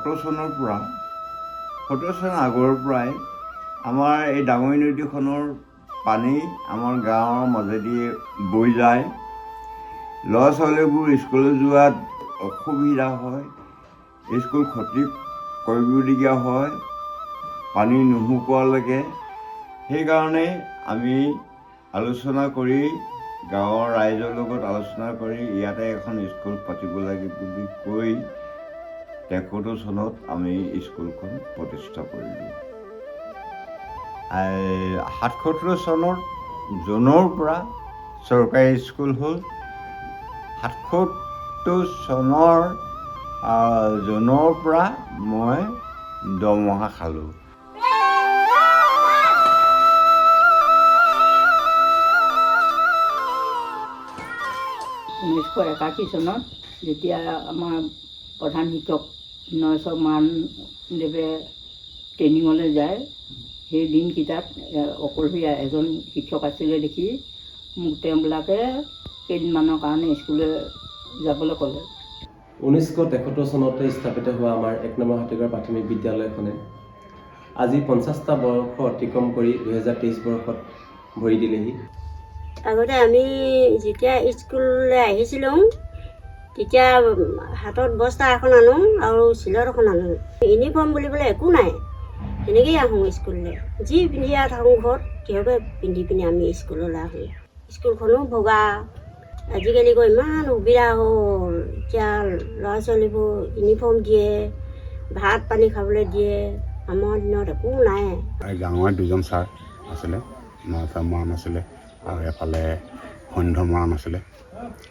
চনৰ পৰা 70 চন আগৰ পৰাই আমাৰ এই ডাঙৰি নদীখনৰ পানী আমাৰ গাঁৱৰ মাজেদি বৈ যায়। ল'ৰা ছোৱালীবোৰ স্কুললৈ যোৱাত অসুবিধা হয়, স্কুল ক্ষতি কৰিবলগীয়া হয় পানী নুশুকোৱালৈকে। সেইকাৰণে আমি আলোচনা কৰি গাঁৱৰ ৰাইজৰ লগত আলোচনা কৰি ইয়াতে এখন স্কুল পাতিব লাগে বুলি কৈ 73 চনত আমি স্কুলখন প্ৰতিষ্ঠা কৰিলোঁ। 77 চনৰ জুনৰ পৰা চৰকাৰী স্কুল হ'ল। 77 চনৰ জুনৰ পৰা মই দৰমহা খালোঁ। 1981 চনত যেতিয়া আমাৰ প্ৰধান শিক্ষক নৰেশ্বৰ মানদেৱে ট্ৰেইনিঙলৈ যায়, সেই দিনকেইটাত অকলশৰীয়া এজন শিক্ষক আছিলে দেখি মোক তেওঁবিলাকে কেইদিনমানৰ কাৰণে স্কুললৈ যাবলৈ ক'লে। 1973 চনতে স্থাপিত হোৱা আমাৰ 1 নম্বৰ হাতীগাঁও প্ৰাথমিক বিদ্যালয়খনে আজি 50টা বৰ্ষ অতিক্ৰম কৰি 2023 বৰ্ষত ভৰি দিলেহি। আগতে আমি যেতিয়া স্কুললৈ আহিছিলোঁ তেতিয়া হাতত বস্তা এখন আনো আৰু চিলত এখন আনো। ইউনিফৰ্ম বুলিবলৈ একো নাই, তেনেকৈয়ে আহোঁ স্কুললৈ। যি পিন্ধি থাকোঁ ঘৰত তেওঁকে পিন্ধি পিনি আমি স্কুললৈ আহোঁ। স্কুলখনো ভগা, আজিকালি গৈ ইমান সুবিধা হ'ল। এতিয়া ল'ৰা ছোৱালীবোৰ ইউনিফৰ্ম দিয়ে, ভাত পানী খাবলৈ দিয়ে। আমাৰ দিনত একো নাই। গাঁৱৰ 2জন ছাৰ আছিলে, নৰেশ্বৰ মৰাণ আছিলে আৰু এফালে সন্ধ্য মৰাণ আছিলে।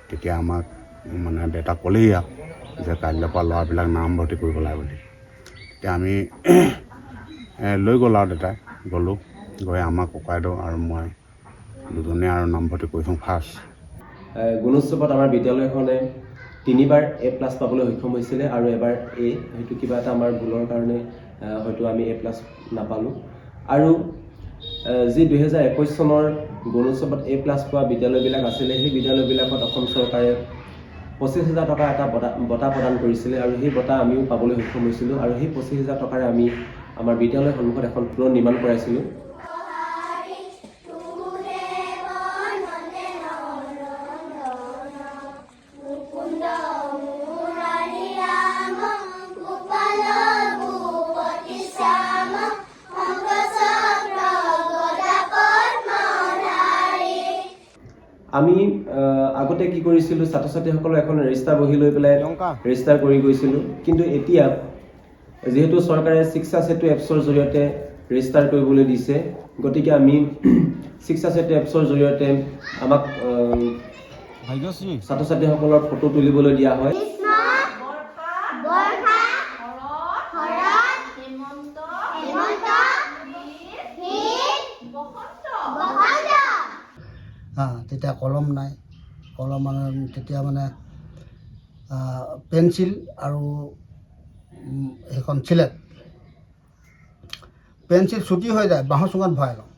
তেতিয়া আমাক মানে দেউতা ক'লেই যে কাইলৈৰ পৰা ল'ৰাবিলাক নামভৰ্তি কৰিব লাগে বুলি। তেতিয়া আমি লৈ গ'ল আৰু দেউতাই গ'লোঁ, গৈ আমাৰ ককাইদেউ আৰু মই দুজনে আৰু নামভৰ্তি কৰিছোঁ ফাৰ্ষ্ট। গুণোৎসৱত আমাৰ বিদ্যালয়খনে 3বাৰ A+ পাবলৈ সক্ষম হৈছিলে আৰু এবাৰ A। হয়তো কিবা এটা আমাৰ ভুলৰ কাৰণে হয়তো আমি A+ নাপালোঁ। আৰু যি 2021 চনৰ গুণোৎসৱত A+ পোৱা বিদ্যালয়বিলাক আছিলে, সেই বিদ্যালয়বিলাকত অসম চৰকাৰে 25,000 টকা এটা বঁটা প্ৰদান কৰিছিলে আৰু সেই বঁটা আমিও পাবলৈ সক্ষম হৈছিলোঁ। আৰু সেই 25,000 টকাৰে আমি আমাৰ বিদ্যালয়ৰ সন্মুখত এখন পুলৰ নিৰ্মাণ কৰাইছিলোঁ। আমি আগতে কি কৰিছিলোঁ, ছাত্ৰ ছাত্ৰীসকলৰ এখন ৰেজিষ্টাৰ বহি লৈ পেলাই ৰেজিষ্টাৰ কৰি গৈছিলোঁ। কিন্তু এতিয়া যিহেতু চৰকাৰে শিক্ষা সেতু এপছৰ জৰিয়তে ৰেজিষ্টাৰ কৰিবলৈ দিছে, গতিকে আমি শিক্ষা সেতু এপছৰ জৰিয়তে আমাক ছাত্ৰ ছাত্ৰীসকলৰ ফটো তুলিবলৈ দিয়া হয়। তেতিয়া কলম নাই, কলম মানে তেতিয়া মানে পেঞ্চিল আৰু সেইখন চিলেট, পেঞ্চিল চুটি হৈ যায়, বাঁহৰ চুঙাত ভৰাই লওঁ।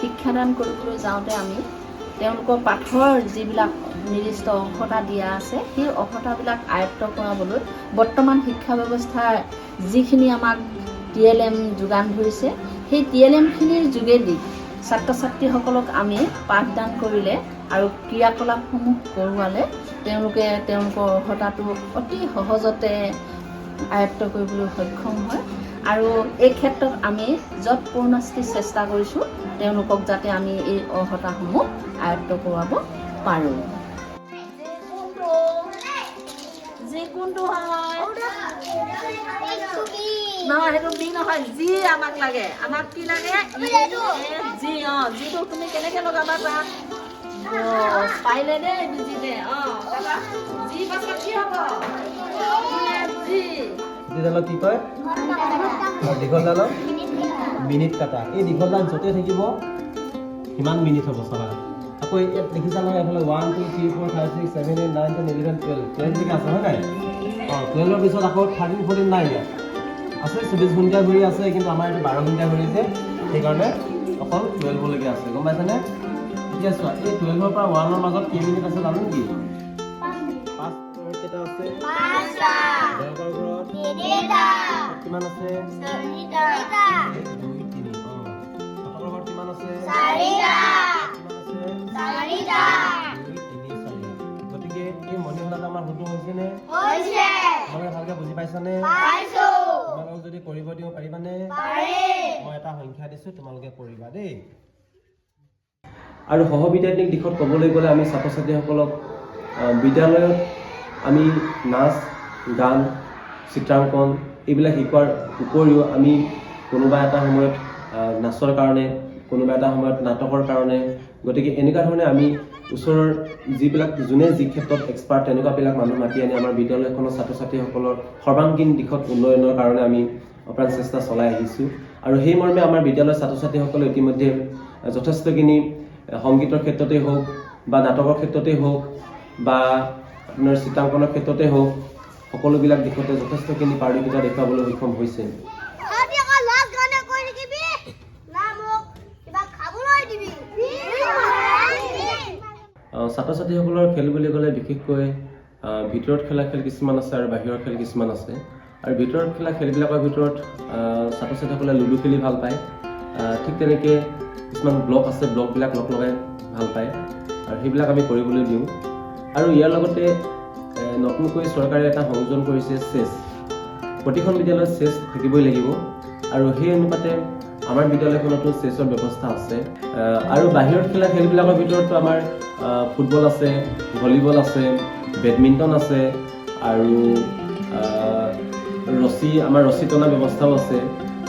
শিক্ষাদান কৰিবলৈ যাওঁতে আমি তেওঁলোকৰ পাঠৰ যিবিলাক নিৰ্দিষ্ট অৰ্হতা দিয়া আছে, সেই অৰ্হতাবিলাক আয়ত্ব কৰাবলৈ বৰ্তমান শিক্ষা ব্যৱস্থাৰ যিখিনি আমাক TLM যোগান ধৰিছে, সেই TLMখিনিৰ যোগেদি ছাত্ৰ ছাত্ৰীসকলক আমি পাঠদান কৰিলে আৰু ক্ৰিয়াকলাপসমূহ কৰোৱালে তেওঁলোকে তেওঁলোকৰ অৰ্হতাটো অতি সহজতে আয়ত্ব কৰিবলৈ সক্ষম হয়। আৰু এই ক্ষেত্ৰত আমি য'ত পূৰ্ণাস্তি চেষ্টা কৰিছোঁ তেওঁলোকক যাতে আমি এই অৰ্হতাসমূহ আয়ত্ব কৰাব পাৰোঁ। যিকোনটো হয় নহয়, সেইটো বি নহয়, যি আমাক লাগে। আমাক কি লাগে? যি। যিটো তুমি কেনেকৈ লগাবা তাত পাৰিলে দেই, বুজি দে। যি পাছত কি হ'ব? দীঘলডালক কি কয়? দীঘলডালক মিনিট কাটা। এই দীঘলডাল য'তে থাকিব সিমান মিনিট হ'ব চাবা। আকৌ ইয়াত দেখিছা নহয় এইফালে 1 2 3 4 5 6 7 8 9 10 11 12 12 আছে হয় নাই? 12ৰ পিছত আকৌ 13 14 নাই ইয়াত আছে 24 ঘণ্টা ঘূৰি আছে, কিন্তু আমাৰ এইটো 12 ঘণ্টা ঘূৰি আছে, সেইকাৰণে অকল 12 লৈকে আছে, গম পাইছানে? এতিয়া চোৱা এই 12ৰ পৰা 1ৰ মাজত কেই মিনিট আছে জানো নেকি? 5 কেইটা আছে? 5টা। দেওবাৰ ঘৰত কিমান আছে? 4টা। 1 2 3 সাতৰ ঘৰত কিমান আছে? 4টা। কিমান আছে? 4টা। 2 3 4 গতিকে এই মণিখনত আমাৰ শুদ্ধ হৈছে নে? হৈছে। তোমালোকে ভালকে বুজি পাইছানে? পাইছো। তোমালোকক যদি কৰিব দিব পাৰিবানে? পাৰিম। মই এটা সংখ্যা দিছো, তোমালোকে কৰিবা দেই। আৰু সহবিদ্যায়তনিক দিশত ক'বলৈ গ'লে আমি ছাত্ৰ ছাত্ৰীসকলক বিদ্যালয়ত আমি নাচ গান চিত্ৰাংকন এইবিলাক শিকোৱাৰ উপৰিও আমি কোনোবা এটা সময়ত নাচৰ কাৰণে, কোনোবা এটা সময়ত নাটকৰ কাৰণে, গতিকে এনেকুৱা ধৰণে আমি ওচৰৰ যিবিলাক যোনে যি ক্ষেত্ৰত এক্সপাৰ্ট তেনেকুৱাবিলাক মানুহ মাতি আনি আমাৰ বিদ্যালয়খনৰ ছাত্ৰ ছাত্ৰীসকলৰ সৰ্বাংগীন দিশত উন্নয়নৰ কাৰণে আমি অপ্ৰাণ চেষ্টা চলাই আহিছোঁ। আৰু সেই মৰ্মে আমাৰ বিদ্যালয়ৰ ছাত্ৰ ছাত্ৰীসকলে ইতিমধ্যে যথেষ্টখিনি সংগীতৰ ক্ষেত্ৰতেই হওক বা নাটকৰ ক্ষেত্ৰতেই হওক বা আপোনাৰ চিত্ৰাংকনৰ ক্ষেত্ৰতেই হওক, সকলোবিলাক দিশতে যথেষ্টখিনি পাৰদৰ্শিতা দেখুৱাবলৈ সক্ষম হৈছে। ছাত্ৰ ছাত্ৰীসকলৰ খেল বুলি ক'লে বিশেষকৈ ভিতৰত খেলা খেল কিছুমান আছে আৰু বাহিৰৰ খেল কিছুমান আছে। আৰু ভিতৰত খেলা খেলবিলাকৰ ভিতৰত ছাত্ৰ ছাত্ৰীসকলে লুডু খেলি ভাল পায়, ঠিক তেনেকৈ কিছুমান ব্লক আছে, ব্লকবিলাক লগ লগাই ভাল পায় আৰু সেইবিলাক আমি কৰিবলৈ দিওঁ। আৰু ইয়াৰ লগতে নতুনকৈ চৰকাৰে এটা সংযোজন কৰিছে চেছ। প্ৰতিখন বিদ্যালয়ত চেছ থাকিবই লাগিব আৰু সেই অনুপাতে আমাৰ বিদ্যালয়খনতো চেছৰ ব্যৱস্থা আছে। আৰু বাহিৰত খেলা খেলবিলাকৰ ভিতৰতো আমাৰ ফুটবল আছে, ভলীবল আছে, বেডমিণ্টন আছে আৰু আমাৰ ৰছী টনা ব্যৱস্থাও আছে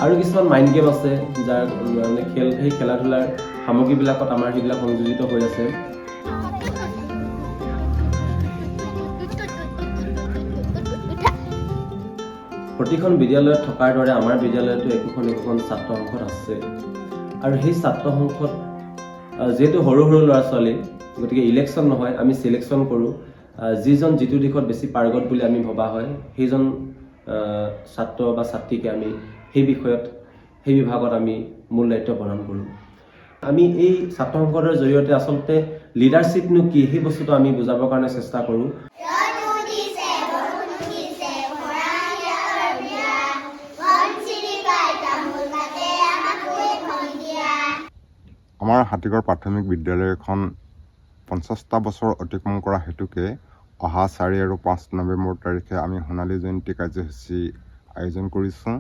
আৰু কিছুমান মাইণ্ড গেম আছে, যাৰ মানে সেই খেলা ধূলাৰ সামগ্ৰীবিলাকত আমাৰ সেইবিলাক সংযোজিত হৈ আছে। প্ৰতিখন বিদ্যালয়ত থকাৰ দৰে আমাৰ বিদ্যালয়তো একোখন ছাত্ৰ সংসদ আছে আৰু সেই ছাত্ৰ সংসদ যিহেতু সৰু সৰু ল'ৰা ছোৱালী, গতিকে ইলেকশ্যন নহয়, আমি চিলেকশ্যন কৰোঁ। যিজন যিটো দিশত বেছি পাৰ্গত বুলি আমি ভবা হয় সেইজন ছাত্ৰ বা ছাত্ৰীকে আমি সেই বিষয়ত, সেই বিভাগত আমি মূল দায়িত্ব প্ৰদান কৰোঁ। আমি এই ছাত্ৰ সংসদৰ জৰিয়তে আচলতে লিডাৰশ্বিপনো কি সেই বস্তুটো আমি বুজাবৰ কাৰণে চেষ্টা কৰোঁ। আমাৰ হাতীগড় প্ৰাথমিক বিদ্যালয়খন 50টা বছৰ অতিক্ৰম কৰা হেতুকে অহা 4 আৰু 5 নৱেম্বৰ তাৰিখে আমি সোণালী জয়ন্তী কাৰ্যসূচী আয়োজন কৰিছোঁ।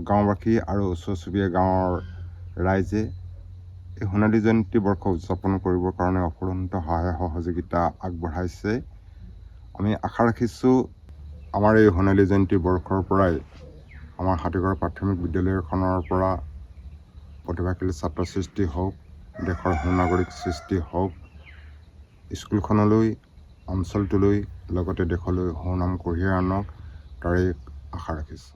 গাঁওবাসী আৰু ওচৰ চুবুৰীয়া গাঁৱৰ ৰাইজে এই সোণালী জয়ন্তী বৰ্ষ উদযাপন কৰিবৰ কাৰণে অফুৰন্ত সহায় সহযোগিতা আগবঢ়াইছে। আমি আশা ৰাখিছোঁ আমাৰ এই সোণালী জয়ন্তী বৰ্ষৰ পৰাই আমাৰ হাতীগড় প্ৰাথমিক বিদ্যালয়খনৰ পৰা প্ৰতিভাশালী ছাত্ৰ সৃষ্টি হওক, দেশৰ সুনাগৰিক সৃষ্টি হওক, স্কুলখনলৈ, অঞ্চলটোলৈ, লগতে দেশলৈ সুনাম কঢ়িয়াই আনক, তাৰে আশা ৰাখিছোঁ।